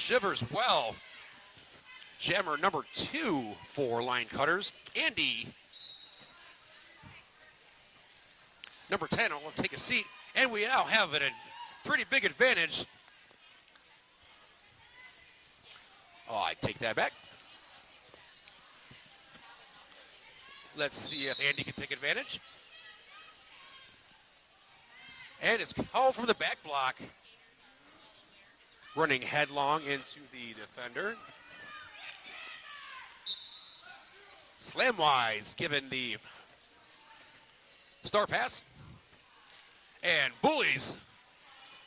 Shivers well. Jammer number 2 for line cutters. Andy, number 10, will take a seat. And we now have a pretty big advantage. Oh, I take that back. Let's see if Andy can take advantage. And it's called from the back block. Running headlong into the defender. Slamwise given the star pass. And bullies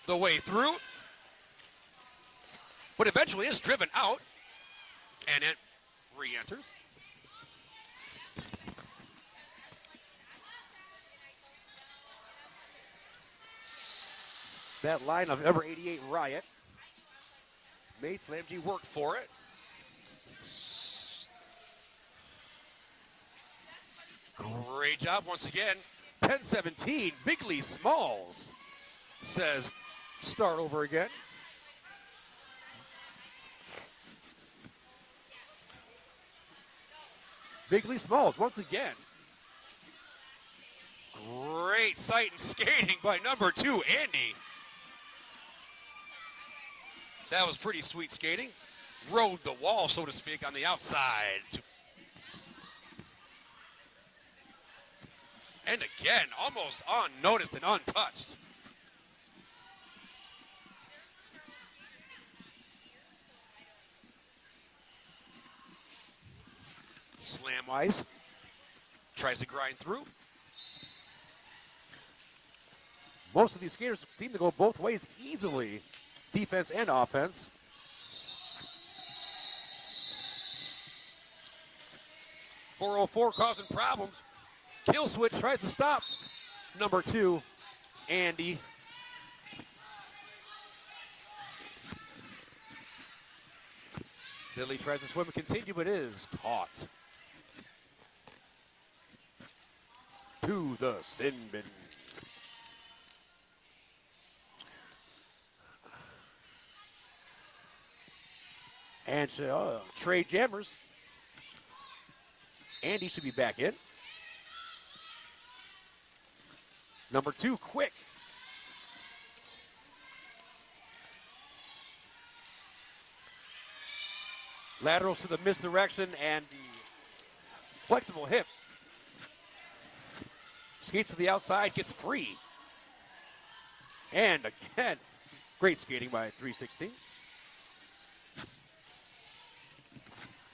the way through. But eventually is driven out. And it re-enters. That line of number 88 Riot made Slam G work for it. Great job once again. 10-17, Bigly Smalls says start over again. Bigly Smalls once again. Great sight and skating by number 2, Andy. That was pretty sweet skating. Rode the wall, so to speak, on the outside. And again, almost unnoticed and untouched. Slamwise tries to grind through. Most of these skaters seem to go both ways easily, defense and offense. .404 causing problems. Kill switch tries to stop number 2, Andy. Billy tries to swim and continue, but is caught. To the sin bin. And trade jammers. Andy should be back in. Number 2, Quick. Laterals to the misdirection and the flexible hips. Skates to the outside, gets free. And again, great skating by 316.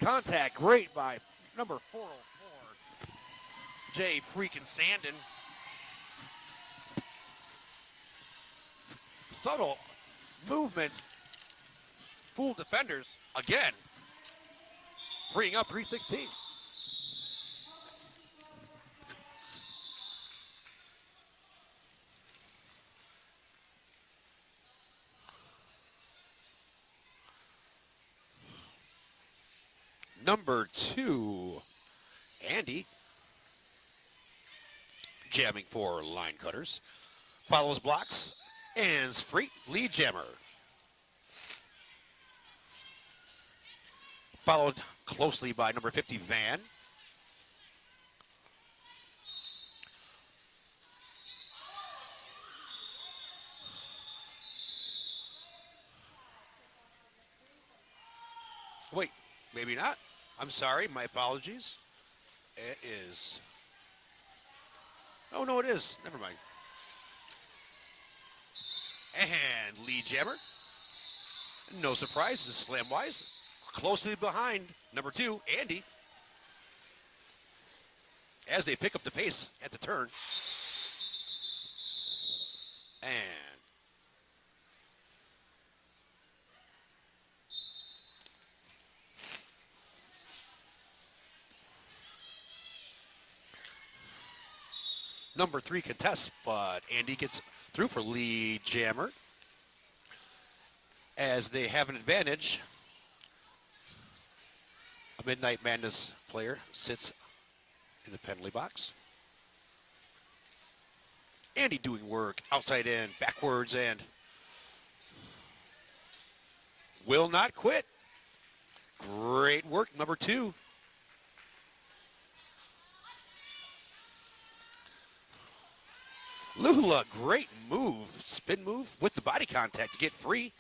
Contact great by number 404, Jay freaking Sandin. Subtle movements fool defenders again, freeing up 316. Number 2, Andy, jamming for line cutters, follows blocks, and is free, lead jammer. Followed closely by number 50, Van. Wait, maybe not. I'm sorry, my apologies. It is. Oh, no, it is. Never mind. And lead jammer. No surprises, Slamwise. Closely behind number 2, Andy. As they pick up the pace at the turn. And number 3 contests, but Andy gets through for lead jammer. As they have an advantage, a Midnight Madness player sits in the penalty box. Andy doing work, outside in, backwards, and Will not quit. Great work, number 2. Lula, great move. Spin move with the body contact to get free.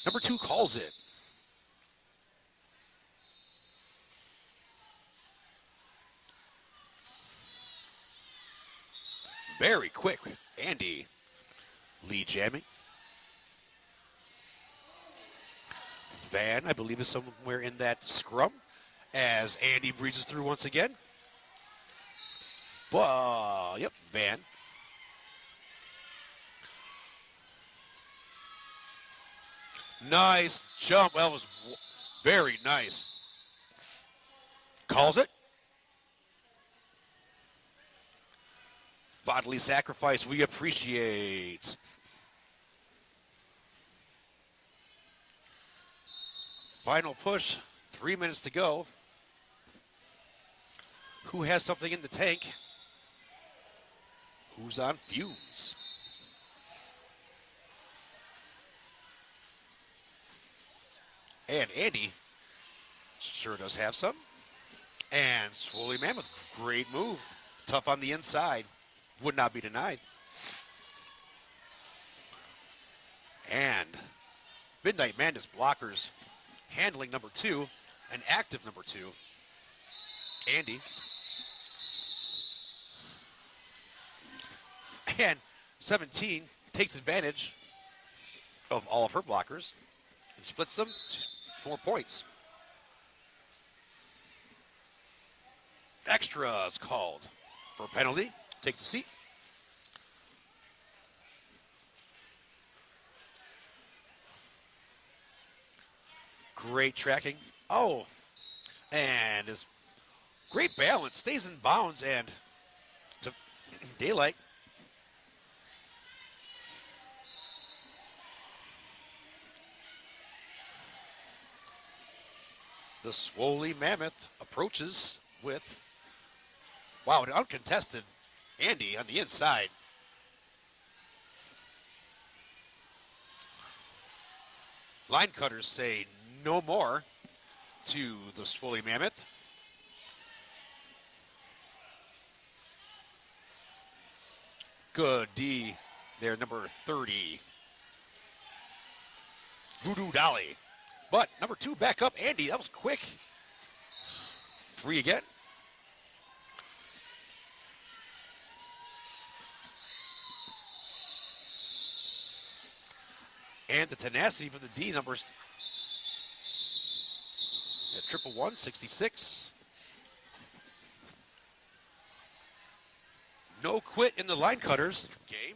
Number 2 calls it. Very quick. Andy lead jamming. Van, I believe, is somewhere in that scrum as Andy breezes through once again. Yep, Van. Nice jump. That was very nice. Calls it. Bodily sacrifice we appreciate. Final push, 3 minutes to go. Who has something in the tank? Who's on fumes? And Andy sure does have some. And Swoley Mammoth, great move. Tough on the inside. Would not be denied. And Midnight Madness blockers handling number 2, an active number 2, Andy. And 17 takes advantage of all of her blockers and splits them 4 points. Extras called for a penalty. Takes a seat. Great tracking. Oh, and is great balance. Stays in bounds and to daylight. The Swoley Mammoth approaches with, wow, an uncontested Andy on the inside. Line cutters say no more to the Swoley Mammoth. Good D there, number 30. Voodoo Dolly. But number 2 back up, Andy. That was quick. Free again. And the tenacity for the D numbers at 111, 66. No quit in the line cutters game.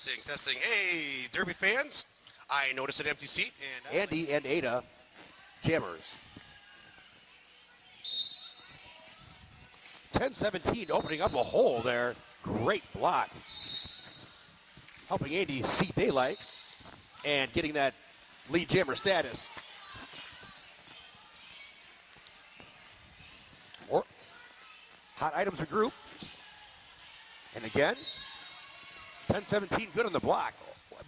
Testing. Hey, Derby fans. I noticed an empty seat. And Andy and Ada, jammers. 10-17, opening up a hole there. Great block. Helping Andy see daylight and getting that lead jammer status. Or hot items are grouped. And again, 10-17, good on the block.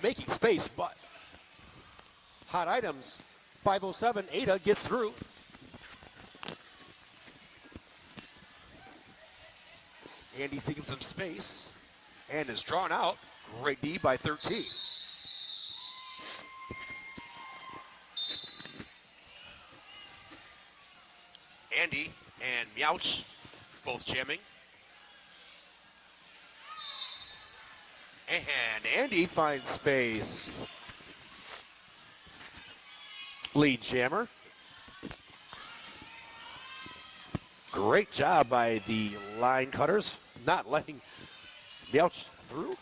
Making space, but hot items, 507, Ada gets through. Andy seeking some space and is drawn out. Great D by 13. Andy and Meowch both jamming. And Andy finds space. Lead jammer. Great job by the line cutters, not letting Meowch through.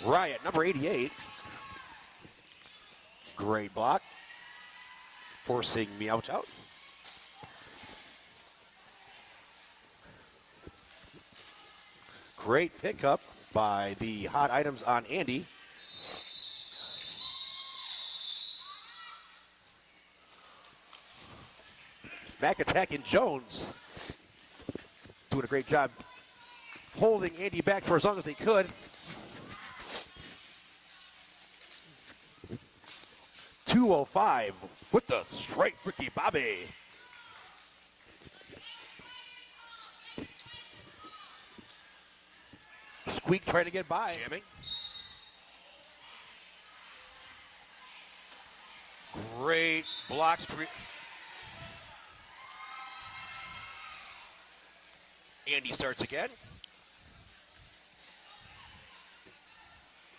Riot, number 88. Great block, forcing Meowch out. Great pickup by the hot items on Andy. Back attacking Jones. Doing a great job holding Andy back for as long as they could. .205 with the straight Ricky Bobby. Squeak trying to get by. Jamming. Great blocks. Andy starts again.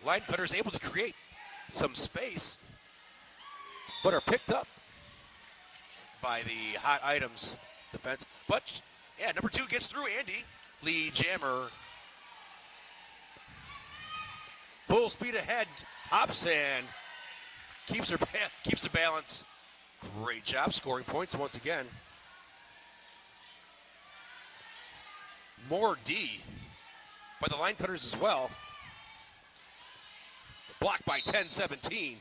Line cutters able to create some space, but are picked up by the hot items defense. But yeah, number 2 gets through Andy. Lead jammer. Full speed ahead. Hops and keeps the balance. Great job scoring points once again. More D by the line cutters as well. Blocked by 10-17.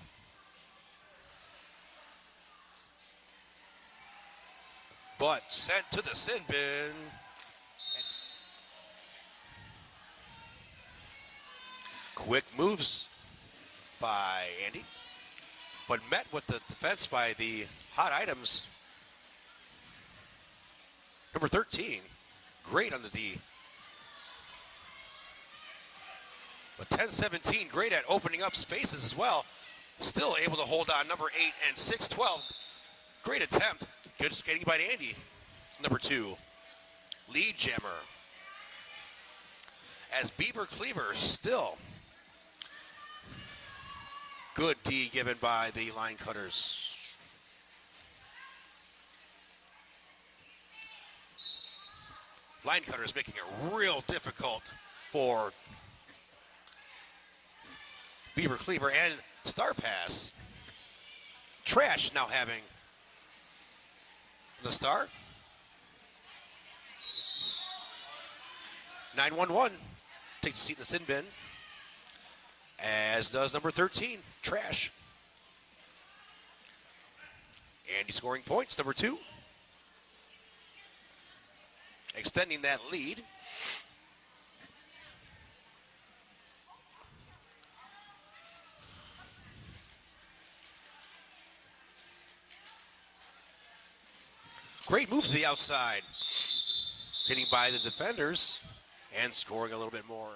But sent to the sin bin. Quick moves by Andy, but met with the defense by the hot items. Number 13, great under the. But 10-17, great at opening up spaces as well. Still able to hold on. Number 8 and 6-12. Great attempt. Good skating by Andy. Number 2, lead jammer. As Beaver Cleaver still. Good D given by the line cutters. Line cutters making it real difficult for Beaver Cleaver and Star Pass. Trash now having the star. 911 takes a seat in the sin bin, as does number 13, Trash. Andy scoring points, number 2. Extending that lead. Great move to the outside. Hitting by the defenders and scoring a little bit more.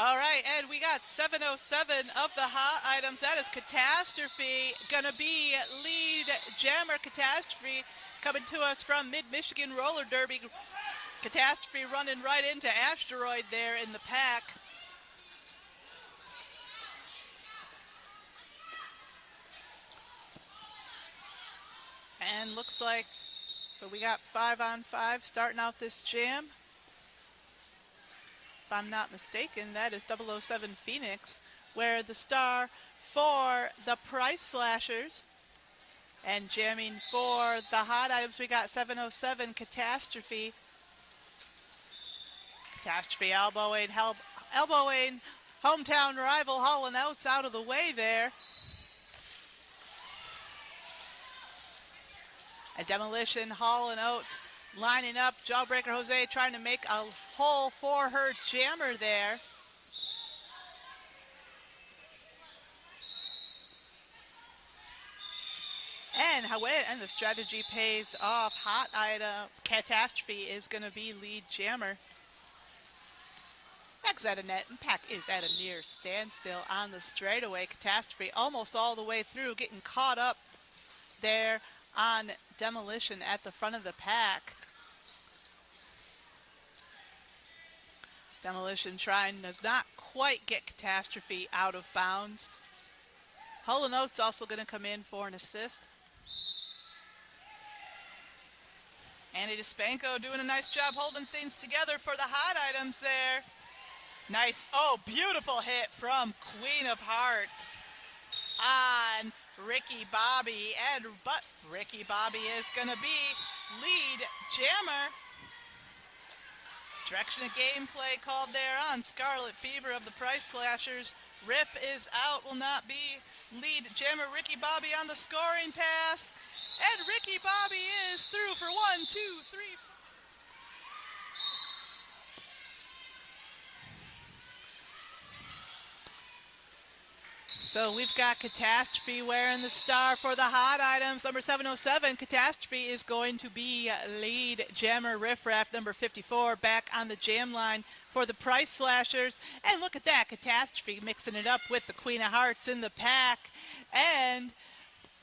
All right, and we got 707 of the hot items. That is Catastrophe. Gonna be lead jammer Catastrophe coming to us from Mid-Michigan Roller Derby. Catastrophe running right into Asteroid there in the pack. And looks like, so we got 5-on-5 starting out this jam. If I'm not mistaken, that is 007 Phoenix, where the star for the Price Slashers. And jamming for the hot items, we got 707 Catastrophe. Catastrophe elbowing hometown rival Hall & Oates out of the way there. A Demolition, Hall & Oates lining up. Jawbreaker Jose trying to make a hole for her jammer there. And the strategy pays off. Hot item Catastrophe is going to be lead jammer. Pack's at a net, and Pack is at a near standstill on the straightaway. Catastrophe almost all the way through, getting caught up there on Demolition at the front of the pack. Demolition does not quite get Catastrophe out of bounds. Hull & Oates also going to come in for an assist. Andy DeSpanco doing a nice job holding things together for the hot items there. Nice, beautiful hit from Queen of Hearts on Ricky Bobby. But Ricky Bobby is going to be lead jammer. Direction of gameplay called there on Scarlet Fever of the Price Slashers. Riff is out, will not be lead jammer. Ricky Bobby on the scoring pass. And Ricky Bobby is through for 1, 2, 3, 4. So we've got Catastrophe wearing the star for the hot items. Number 707, Catastrophe is going to be lead jammer. Riff Raff, number 54, back on the jam line for the Price Slashers. And look at that, Catastrophe mixing it up with the Queen of Hearts in the pack. And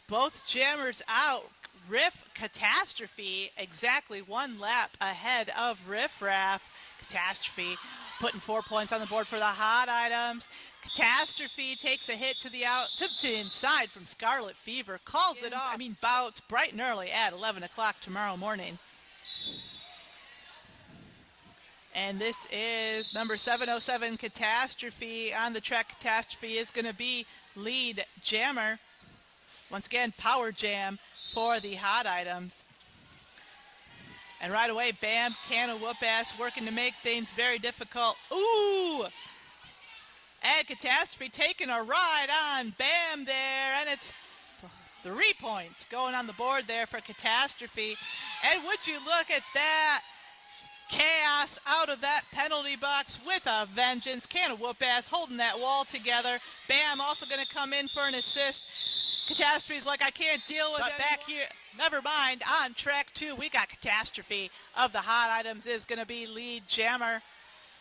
both jammers out. Riff Catastrophe exactly one lap ahead of Riff Raff. Catastrophe putting 4 points on the board for the hot items. Catastrophe takes a hit to the inside from Scarlet Fever, calls it off. Bouts bright and early at 11 o'clock tomorrow morning. And this is number 707 Catastrophe on the track. Catastrophe is going to be lead jammer. Once again, power jam for the hot items. And right away, Bam, can of whoop ass, working to make things very difficult. Ooh! And Catastrophe taking a ride on Bam there, and it's 3 points going on the board there for Catastrophe. And would you look at that? Chaos out of that penalty box with a vengeance. Can of whoop ass holding that wall together. Bam also going to come in for an assist. Catastrophe's like, I can't deal with it back here. Never mind. On track 2, we got Catastrophe of the hot items is going to be lead jammer.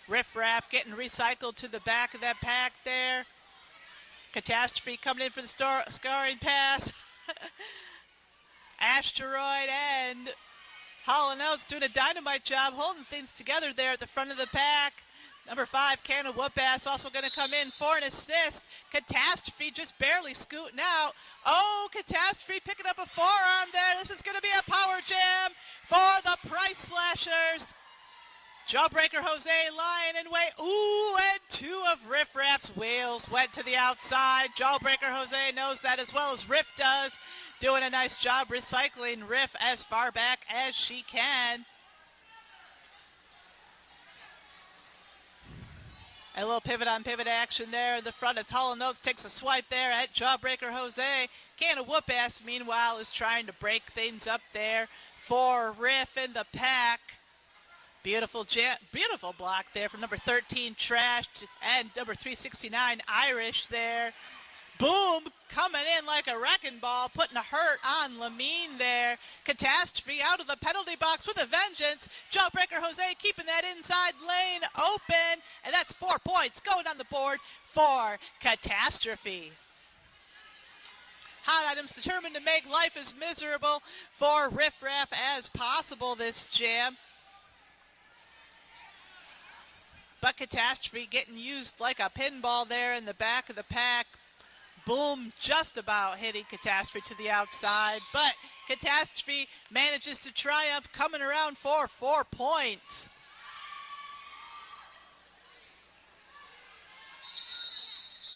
Riff Raff getting recycled to the back of that pack there. Catastrophe coming in for the scoring pass. Asteroid and Hall & Oates doing a dynamite job holding things together there at the front of the pack. Number 5, Can of Whoop Ass, also going to come in for an assist. Catastrophe just barely scooting out. Oh, Catastrophe picking up a forearm there. This is going to be a power jam for the Price Slashers. Jawbreaker Jose lying in wait. Ooh, and 2 of Riff Raff's wheels went to the outside. Jawbreaker Jose knows that as well as Riff does. Doing a nice job recycling Riff as far back as she can. A little pivot on pivot action there in the front as Hall & Oates takes a swipe there at Jawbreaker Jose. Can of Whoop Ass, meanwhile, is trying to break things up there for Riff in the pack. Beautiful block there from number 13, Trashed, and number 369, Irish there. Boom, coming in like a wrecking ball, putting a hurt on Lamine there. Catastrophe out of the penalty box with a vengeance. Jawbreaker Jose keeping that inside lane open, and that's 4 points going on the board for Catastrophe. Hot Items determined to make life as miserable for Riff Raff as possible this jam. But Catastrophe getting used like a pinball there in the back of the pack. Boom, just about hitting Catastrophe to the outside, but Catastrophe manages to triumph, coming around for 4 points.